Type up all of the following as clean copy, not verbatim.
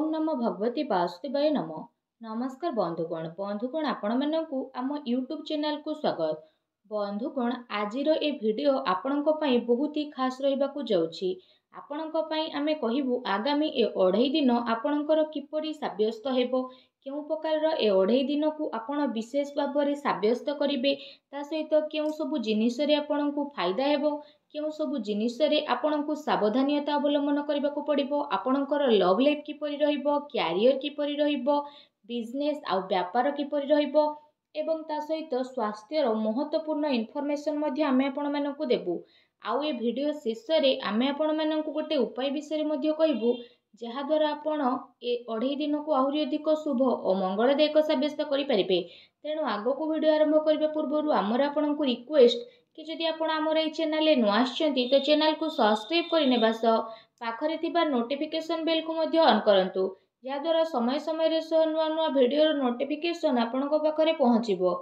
ओम नमो भगवती वासुदेवाय नमः। नमस्कार बंधुगण आपण मानकु आम यूट्यूब चैनल को स्वागत। बंधुगण आजिर ए वीडियो आपणक पई बहुत ही खास रहिबाकु जाउछि। आपणक पई आमे कहिबु आगामी ए 2.5 दिन आपणकर किपरि साब्यस्त हेबो, केउ प्रकार ए 2.5 दिन को आपण विशेष भाବରେ साब्यस्त करिवे, ता सहित केउ सबु जिनिस रे आपणकु फायदा हेबो, केउ सबु जिनिस रे आपणकु सावधानियता अवलंबन करबाकु पड़िबो, आपणकर लव लाइफ किपरि रहिबो, क्यारियर किपरि रहिबो, बिजनेस आ व्यापार किपरि रहिबो एवं ता सहित स्वास्थ्यर महत्वपूर्ण इनफॉरमेशन मध्ये आमे आपण मानकु देबु। आउ ए वीडियो शेष रे आमे आपण मानकु गोटे उपाय विषय मध्ये कहिबु, जहा द्वारा आपण ए 2.5 दिन को आहुरी अधिक शुभ और मंगलदायक साब्यस्त करि परिबे। तेणु आगो वीडियो आरंभ करबा पूर्व आमर आपनकु रिक्वेस्ट कि जदि आपण आमर ए चैनल नु आछंती तो चैनल को सब्सक्राइब करिनेबा सह पाखरे थिबा नोटिफिकेशन बेल को मध्ये ऑन करंतु, या द्वारा समय समय रे नुआ नुआ वीडियो नोटिफिकेशन आपनक पाखरे पहुंचीबो।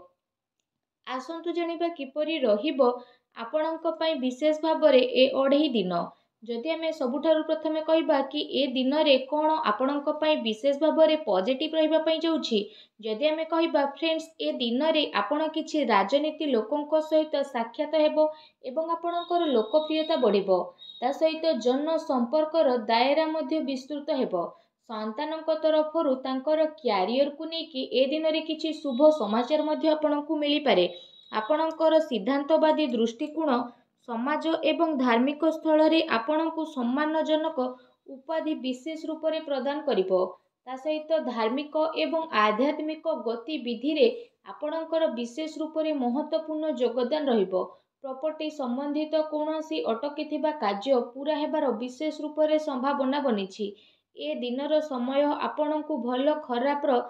आसंतु जानिबा किपरि रहिबो आपणक पई विशेष भाबरे ए 2.5 दिन। जदि आमे सबुठारु प्रथमे कहिबा कि ए दिन रे कोन आपणक पई विशेष भाबरे पॉजिटिव रहिबा पई जाउछि, जदि आमे कहिबा फ्रेंड्स ए दिन रे आपण किछि राजनीति लोकंक सहित साक्षात हेबो एवं आपणकर लोकप्रियता बढ़िबो, ता सहित जन संपर्कर दायरा मध्ये विस्तृत हेबो। संतानक तरफरु तांकर क्यारियर को नेकी ए दिन रे किछि शुभ समाचार मध्ये आपणकु मिली पारे। आपणकर सिद्धांतवादी दृष्टिकोण समाज एवं धार्मिक स्थल रे आपणकु सम्मानजनक उपाधि विशेष रूप रे प्रदान करिवो, ता सहित धार्मिक एवं आध्यात्मिक गतिविधि रे आपणकर विशेष रूप रे महत्वपूर्ण योगदान रहिबो। प्रॉपर्टी संबंधित कोनोसी अटकी थिबा कार्य पूरा हेबार विशेष रूप रे संभावना बनिछि। ए दिनर समय आपणकु भल खराब रो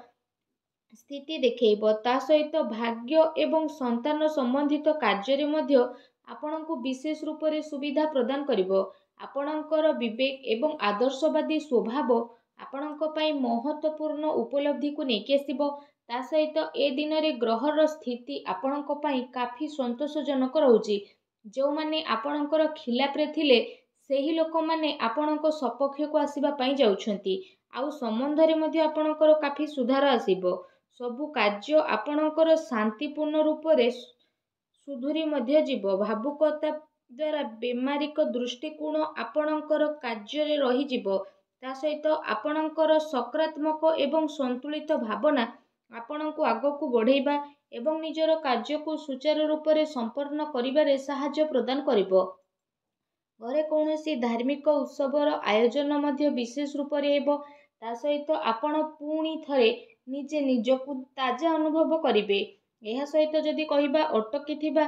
स्थिति देखैबो, ता सहित भाग्य एवं संतान संबंधित कार्य रे मध्ये आपणकु विशेष रूप रे सुविधा प्रदान करिवो। आपणकर विवेक एवं आदर्शवादी स्वभाव आपणक पई महत्वपूर्ण उपलब्धि को नेकी आसीबो, ता सहित ए दिन रे ग्रहर स्थिति आपणक पई काफी संतोषजनक रहउची। जो माने आपणकर खिलाफ रे थिले सेही लोक माने आपणक सपक्ष को आसीबा पई जाउछंती। आउ संबंध रे मध्ये आपणकर काफी सुधार आसीबो। सबु कार्य आपणकर शांतिपूर्ण रूप रे सुधुरी मध्ये जीवो। भावुकता द्वारा बेमारिक दृष्टिकोण आपणकर कार्य रे रही जीवो, ता सहित आपणकर सकारात्मक एवं संतुलित भावना आपणको आगको बढ़ेबा एवं निजर कार्य को सुचारू रूप रे संपन्न करिबारे सहाय्य प्रदान करिवो। घरे कौनसी धार्मिक उत्सवर आयोजन मध्ये विशेष रूप रे हेबो, ता सहित आपण पुणी थरे निजे निजकु ताजा अनुभव करिवे। एहा सहित जदि कहिबा अटकी थिबा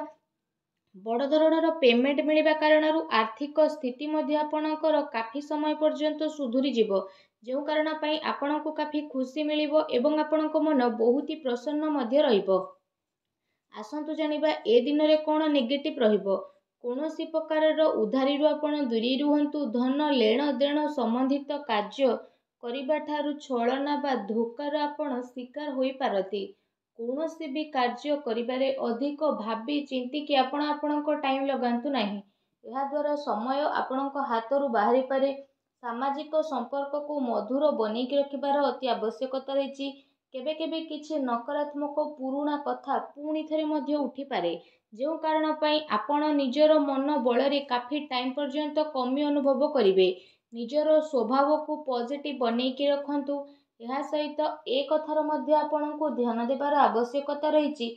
बड़ धरणर पेमेंट मिलिबा कारणरू आर्थिक स्थिति मध्ये आपणकर काफी समय पर्यंत सुधुरी जीवो, जो कारण पई आपणको काफी खुशी मिलिबो एवं आपणको मन बहुत ही प्रसन्न मध्ये रहिबो। आसंतु जानिबा ए दिन रे कोन नेगेटिव रहिबो। कोनोसी प्रकारर उधारीरु आपण दूरी रुहंतु। धन लेण देण संबंधित कार्य करिबा ठारू छलना बा धोकार आपण शिकार होई पारती। कोनोसी भी कार्य करिबारे अधिक भाबी चिंती कि आपण आपणको टाइम लगांतु नाही, एहा द्वारा समय आपणको हातरू बाहरी पारे। सामाजिक संपर्क को मधुर बनेक रखिबार अति आवश्यकता रहिछि। केबे केबे किछि नकारात्मक पुराणा कथा पुणी थरे मध्ये उठी पारे, जो कारण पई आपण निजर मन बलरे काफी टाइम पर्यंत कमी अनुभव करिवे। निजर स्वभाव को पॉजिटिव बनेकी रखंतु। एहा सहित ए कथार मध्ये आपणको ध्यान देबार आवश्यकता रहिछि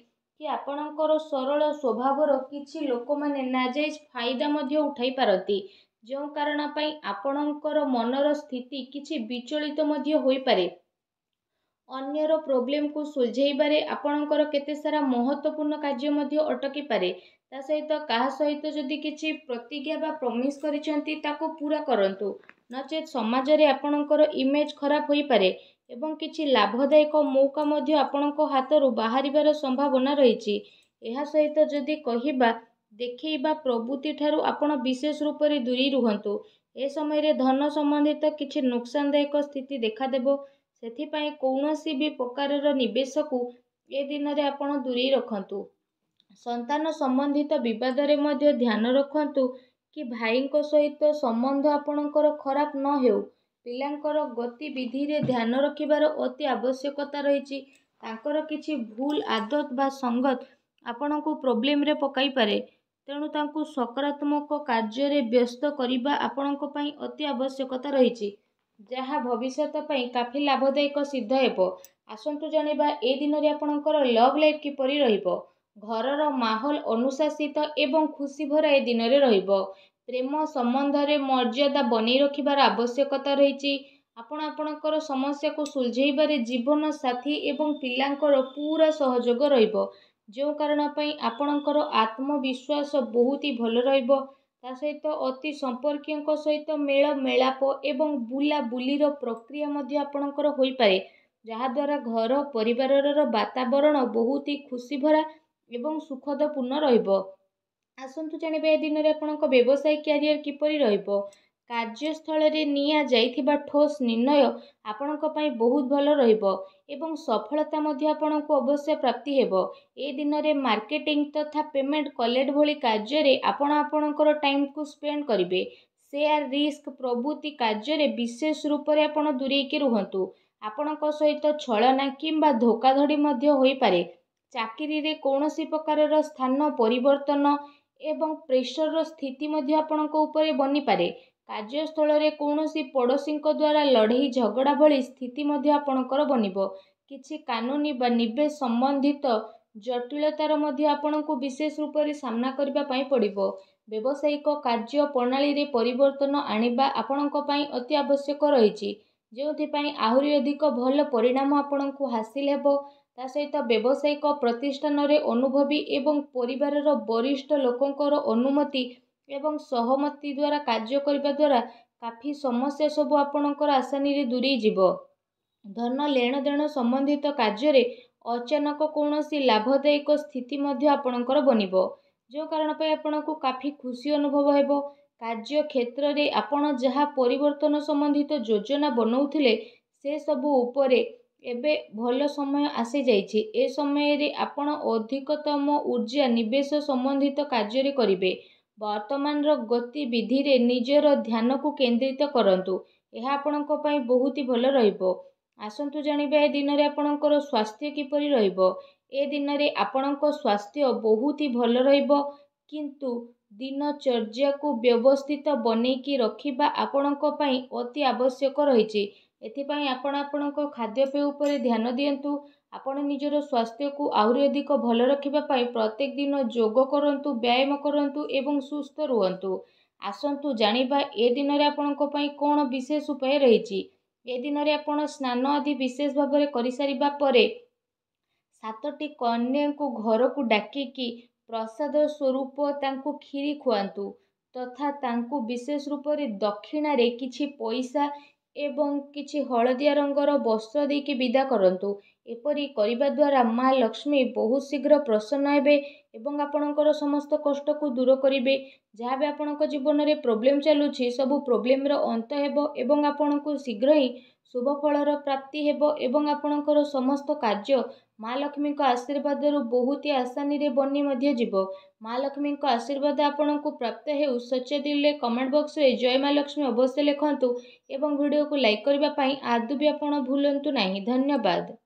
कि आपणकर सरल स्वभावर किछि लोक माने नाजायज फायदा मध्ये उठाई पारती, जो कारण पई आपणकर मनर स्थिति किछि विचलित मध्ये होई पारे। अन्यर प्रॉब्लम को सुलझेइबारे आपणकर केते सारा महत्वपूर्ण कार्य मध्ये अटकी पारे। ता सहित काहा सहित जदि किछि प्रतिज्ञा बा प्रॉमिस करिसंती ताको पूरा करंतु, नचेत समाज रे आपणकर इमेज खराब होई पारे एवं किछि लाभदायक मौका मध्ये आपणको हातरू बाहरिबार संभावना रहिछि। एहा सहित जदि कहिबा देखैबा प्रवृत्ति ठारू आपण विशेष रूप रे दूरी रुहंतु। ए समय रे धन संबंधित किछि नुकसानदायक स्थिति देखा देबो, सेथि पई कौनसी भी प्रकारर निवेश को ए दिन रे आपण दूरी रखंतु। संतान संबंधित विवाद रे मध्ये ध्यान रखंतु कि भाईको सहित संबंध आपणकर खराब न हेउ। ପିଲାଙ୍କର ଗତିବିଧିରେ ଧ୍ୟାନ ରଖିବାର ଅତି ଆବଶ୍ୟକତା ରହିଛି। ତାଙ୍କର କିଛି ଭୁଲ ଆଦତ ବା ସଙ୍ଗତ ଆପଣଙ୍କୁ ପ୍ରୋବ୍ଲେମରେ ପକାଇପାରେ। ତେଣୁ ତାଙ୍କୁ ସକାରାତ୍ମକ କାର୍ଯ୍ୟରେ ବ୍ୟସ୍ତ କରିବା ଆପଣଙ୍କ ପାଇଁ ଅତି ଆବଶ୍ୟକତା ରହିଛି, ଯାହା ଭବିଷ୍ୟତ ପାଇଁ କାଫି ଲାଭଦାୟକ ସିଦ୍ଧ ହେବ। ଆସନ୍ତୁ ଜାଣିବା ଏ ଦିନରେ ଆପଣଙ୍କର ଲଭ୍ ଲାଇଫ୍ କିପରି ରହିବ। ଘରର ମାହୋଲ ଅନୁଶାସିତ ଏବଂ ଖୁସି ଭରା ଏ ଦିନରେ ରହିବ। ପ୍ରେମ ସମ୍ବନ୍ଧରେ ମର୍ଯ୍ୟାଦା ବନେଇ ରଖିବାର ଆବଶ୍ୟକତା ରହିଛି। ଆପଣ ଆପଣଙ୍କର ସମସ୍ୟାକୁ ସୁଲଝେଇବାରେ ଜୀବନ ସାଥୀ ଏବଂ ପିଲାଙ୍କର ପୁରା ସହଯୋଗ ରହିବ, ଯେଉଁ କାରଣ ପାଇଁ ଆପଣଙ୍କର ଆତ୍ମବିଶ୍ୱାସ ବହୁତ ଭଲ ରହିବ। ତା ସହିତ ଅତି ସମ୍ପର୍କୀୟଙ୍କ ସହିତ ମେଳ ମେଳାପ ଏବଂ ବୁଲାବୁଲିର ପ୍ରକ୍ରିୟା ମଧ୍ୟ ଆପଣଙ୍କର ହୋଇପାରେ, ଯାହାଦ୍ୱାରା ଘର ପରିବାରର ବାତାବରଣ ବହୁତ ଖୁସି ଭରା ଏବଂ ସୁଖଦପୂର୍ଣ୍ଣ ରହିବ। ଆସନ୍ତୁ ଜାଣିବା ଏ ଦିନରେ ଆପଣଙ୍କ ବ୍ୟବସାୟ କ୍ୟାରିୟର କିପରି ରହିବ। କାର୍ଯ୍ୟସ୍ଥଳରେ ନିଆଯାଇଥିବା ଠୋସ୍ ନିର୍ଣ୍ଣୟ ଆପଣଙ୍କ ପାଇଁ ବହୁତ ଭଲ ରହିବ ଏବଂ ସଫଳତା ମଧ୍ୟ ଆପଣଙ୍କୁ ଅବଶ୍ୟ ପ୍ରାପ୍ତି ହେବ। ଏ ଦିନରେ ମାର୍କେଟିଂ ତଥା ପେମେଣ୍ଟ କଲେକ୍ଟ ଭଳି କାର୍ଯ୍ୟରେ ଆପଣ ଆପଣଙ୍କର ଟାଇମକୁ ସ୍ପେଣ୍ଡ କରିବେ। ସେୟାର ରିସ୍କ ପ୍ରଭୃତି କାର୍ଯ୍ୟରେ ବିଶେଷ ରୂପରେ ଆପଣ ଦୂରେଇକି ରୁହନ୍ତୁ। ଆପଣଙ୍କ ସହିତ ଛଳନା କିମ୍ବା ଧୋକାଧଡ଼ି ମଧ୍ୟ ହୋଇପାରେ। ଚାକିରିରେ କୌଣସି ପ୍ରକାରର ସ୍ଥାନ ପରିବର୍ତ୍ତନ ଏବଂ ପ୍ରେସରର ସ୍ଥିତି ମଧ୍ୟ ଆପଣଙ୍କ ଉପରେ ବନିପାରେ। କାର୍ଯ୍ୟସ୍ଥଳରେ କୌଣସି ପଡ଼ୋଶୀଙ୍କ ଦ୍ୱାରା ଲଢ଼େଇ ଝଗଡ଼ା ଭଳି ସ୍ଥିତି ମଧ୍ୟ ଆପଣଙ୍କର ବନିବ। କିଛି କାନୁନି ବା ନିବେଶ ସମ୍ବନ୍ଧିତ ଜଟିଳତାର ମଧ୍ୟ ଆପଣଙ୍କୁ ବିଶେଷ ରୂପରେ ସାମ୍ନା କରିବା ପାଇଁ ପଡ଼ିବ। ବ୍ୟବସାୟିକ କାର୍ଯ୍ୟ ପ୍ରଣାଳୀରେ ପରିବର୍ତ୍ତନ ଆଣିବା ଆପଣଙ୍କ ପାଇଁ ଅତି ଆବଶ୍ୟକ ରହିଛି, ଯେଉଁଥିପାଇଁ ଆହୁରି ଅଧିକ ଭଲ ପରିଣାମ ଆପଣଙ୍କୁ ହାସିଲ ହେବ। ତା ସହିତ ବ୍ୟବସାୟିକ ପ୍ରତିଷ୍ଠାନରେ ଅନୁଭବୀ ଏବଂ ପରିବାରର ବରିଷ୍ଠ ଲୋକଙ୍କର ଅନୁମତି ଏବଂ ସହମତି ଦ୍ୱାରା କାର୍ଯ୍ୟ କରିବା ଦ୍ୱାରା କାଫି ସମସ୍ୟା ସବୁ ଆପଣଙ୍କର ଆସାନୀରେ ଦୂରେଇ ଯିବ। ଧନ ଲେଣଦେଣ ସମ୍ବନ୍ଧିତ କାର୍ଯ୍ୟରେ ଅଚାନକ କୌଣସି ଲାଭଦାୟକ ସ୍ଥିତି ମଧ୍ୟ ଆପଣଙ୍କର ବନିବ, ଯେଉଁ କାରଣ ପାଇଁ ଆପଣଙ୍କୁ କାଫି ଖୁସି ଅନୁଭବ ହେବ। କାର୍ଯ୍ୟ କ୍ଷେତ୍ରରେ ଆପଣ ଯାହା ପରିବର୍ତ୍ତନ ସମ୍ବନ୍ଧିତ ଯୋଜନା ବନଉଥିଲେ, ସେ ସବୁ ଉପରେ ଏବେ ଭଲ ସମୟ ଆସିଯାଇଛି। ଏ ସମୟରେ ଆପଣ ଅଧିକତମ ଊର୍ଜା ନିବେଶ ସମ୍ବନ୍ଧିତ କାର୍ଯ୍ୟରେ କରିବେ। ବର୍ତ୍ତମାନର ଗତିବିଧିରେ ନିଜର ଧ୍ୟାନକୁ କେନ୍ଦ୍ରିତ କରନ୍ତୁ, ଏହା ଆପଣଙ୍କ ପାଇଁ ବହୁତ ଭଲ ରହିବ। ଆସନ୍ତୁ ଜାଣିବା ଏ ଦିନରେ ଆପଣଙ୍କର ସ୍ୱାସ୍ଥ୍ୟ କିପରି ରହିବ। ଏ ଦିନରେ ଆପଣଙ୍କ ସ୍ୱାସ୍ଥ୍ୟ ବହୁତ ଭଲ ରହିବ, କିନ୍ତୁ ଦିନଚର୍ଯ୍ୟାକୁ ବ୍ୟବସ୍ଥିତ ବନେଇକି ରଖିବା ଆପଣଙ୍କ ପାଇଁ ଅତି ଆବଶ୍ୟକ ରହିଛି। ଏଥିପାଇଁ ଆପଣ ଆପଣଙ୍କ ଖାଦ୍ୟପେୟ ଉପରେ ଧ୍ୟାନ ଦିଅନ୍ତୁ। ଆପଣ ନିଜର ସ୍ୱାସ୍ଥ୍ୟକୁ ଆହୁରି ଅଧିକ ଭଲ ରଖିବା ପାଇଁ ପ୍ରତ୍ୟେକ ଦିନ ଯୋଗ କରନ୍ତୁ, ବ୍ୟାୟାମ କରନ୍ତୁ ଏବଂ ସୁସ୍ଥ ରୁହନ୍ତୁ। ଆସନ୍ତୁ ଜାଣିବା ଏ ଦିନରେ ଆପଣଙ୍କ ପାଇଁ କ'ଣ ବିଶେଷ ଉପାୟ ରହିଛି। ଏ ଦିନରେ ଆପଣ ସ୍ନାନ ଆଦି ବିଶେଷ ଭାବରେ କରିସାରିବା ପରେ 7ଟି କନ୍ୟାଙ୍କୁ ଘରକୁ ଡାକିକି ପ୍ରସାଦ ସ୍ୱରୂପ ତାଙ୍କୁ କ୍ଷୀରି ଖୁଆନ୍ତୁ ତଥା ତାଙ୍କୁ ବିଶେଷ ରୂପରେ ଦକ୍ଷିଣାରେ କିଛି ପଇସା ଏବଂ କିଛି ହଳଦିଆ ରଙ୍ଗର ବସ୍ତ୍ର ଦେଇକି ବିଦା କରନ୍ତୁ। ଏପରି କରିବା ଦ୍ୱାରା ମା ଲକ୍ଷ୍ମୀ ବହୁତ ଶୀଘ୍ର ପ୍ରସନ୍ନ ହେବେ ଏବଂ ଆପଣଙ୍କର ସମସ୍ତ କଷ୍ଟକୁ ଦୂର କରିବେ। ଯାହା ବି ଆପଣଙ୍କ ଜୀବନରେ ପ୍ରୋବ୍ଲେମ୍ ଚାଲୁଛି, ସବୁ ପ୍ରୋବ୍ଲେମର ଅନ୍ତ ହେବ ଏବଂ ଆପଣଙ୍କୁ ଶୀଘ୍ର ହିଁ ଶୁଭ ଫଳର ପ୍ରାପ୍ତି ହେବ ଏବଂ ଆପଣଙ୍କର ସମସ୍ତ କାର୍ଯ୍ୟ ମା ଲକ୍ଷ୍ମୀଙ୍କ ଆଶୀର୍ବାଦରୁ ବହୁତ ଆସାନୀରେ ବନି ମଧ୍ୟ ଯିବ। ମା ଲକ୍ଷ୍ମୀଙ୍କ ଆଶୀର୍ବାଦ ଆପଣଙ୍କୁ ପ୍ରାପ୍ତ ହେଉ। ସଚ୍ଚା ଦିଲରେ କମେଣ୍ଟ ବକ୍ସରେ ଜୟ ମା ଲକ୍ଷ୍ମୀ ଅବଶ୍ୟ ଲେଖନ୍ତୁ ଏବଂ ଭିଡ଼ିଓକୁ ଲାଇକ୍ କରିବା ପାଇଁ ଆଦୌ ବି ଆପଣ ଭୁଲନ୍ତୁ ନାହିଁ। ଧନ୍ୟବାଦ।